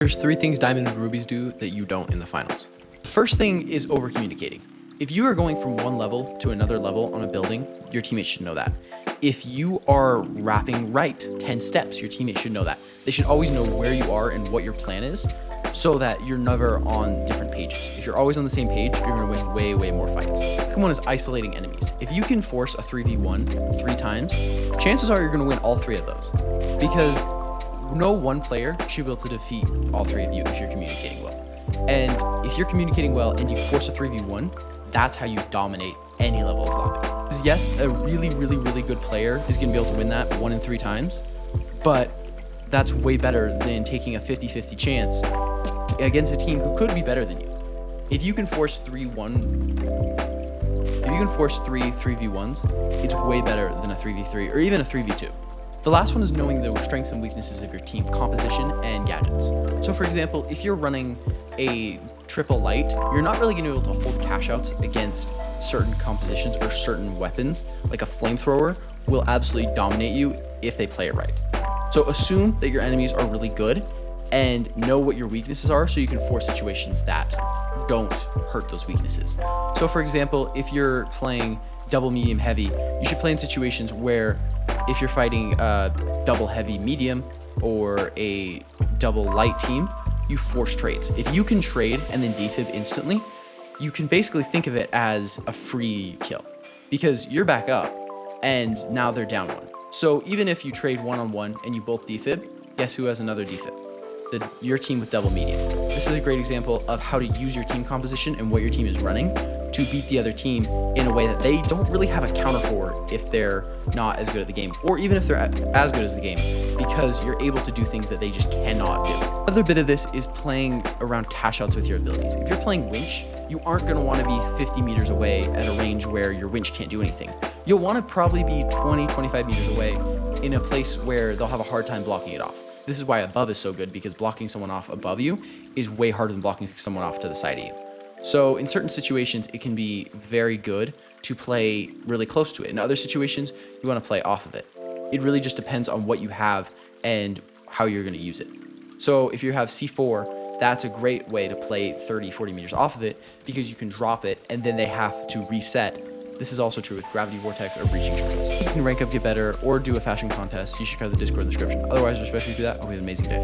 There's 3 things diamonds and rubies do that you don't in the finals. First thing is over communicating. If you are going from one level to another level on a building, your teammates should know that. If you are wrapping right 10 steps, your teammates should know that. They should always know where you are and what your plan is so that you're never on different pages. If you're always on the same page, you're gonna win way, way more fights. Second one is isolating enemies. If you can force a 3v1 3 times, chances are you're gonna win all 3 of those because no one player should be able to defeat all 3 of you if you're communicating well. And if you're communicating well and you force a 3v1, that's how you dominate any level of lobby. Yes, a really good player is gonna be able to win that 1 in 3 times, but that's way better than taking a 50-50 chance against a team who could be better than you. If you can force 3v1s, it's way better than a 3v3 or even a 3v2. The last one is knowing the strengths and weaknesses of your team composition and gadgets. So for example, if you're running a triple light, you're not really gonna be able to hold cash outs against certain compositions or certain weapons, like a flamethrower will absolutely dominate you if they play it right. So assume that your enemies are really good and know what your weaknesses are so you can force situations that don't hurt those weaknesses. So for example, if you're playing double medium heavy, you should play in situations where if you're fighting a double heavy medium or a double light team, you force trades. If you can trade and then defib instantly, you can basically think of it as a free kill because you're back up and now they're down 1. So even if you trade 1-on-1 and you both defib, guess who has another defib? Your team with double medium. This is a great example of how to use your team composition and what your team is running to beat the other team in a way that they don't really have a counter for if they're not as good at the game, or even if they're as good as the game, because you're able to do things that they just cannot do. Another bit of this is playing around cash outs with your abilities. If you're playing winch, you aren't going to want to be 50 meters away at a range where your winch can't do anything. You'll want to probably be 20-25 meters away in a place where they'll have a hard time blocking it off. This is why above is so good, because blocking someone off above you is way harder than blocking someone off to the side of you. So in certain situations, it can be very good to play really close to it. In other situations, you want to play off of it. It really just depends on what you have and how you're going to use it. So if you have C4, that's a great way to play 30-40 meters off of it because you can drop it and then they have to reset. This is also true with Gravity Vortex or Breaching Charges. You can rank up, get better, or do a fashion contest. You should check out the Discord in the description. Otherwise, respect you to do that. Hope you have an amazing day.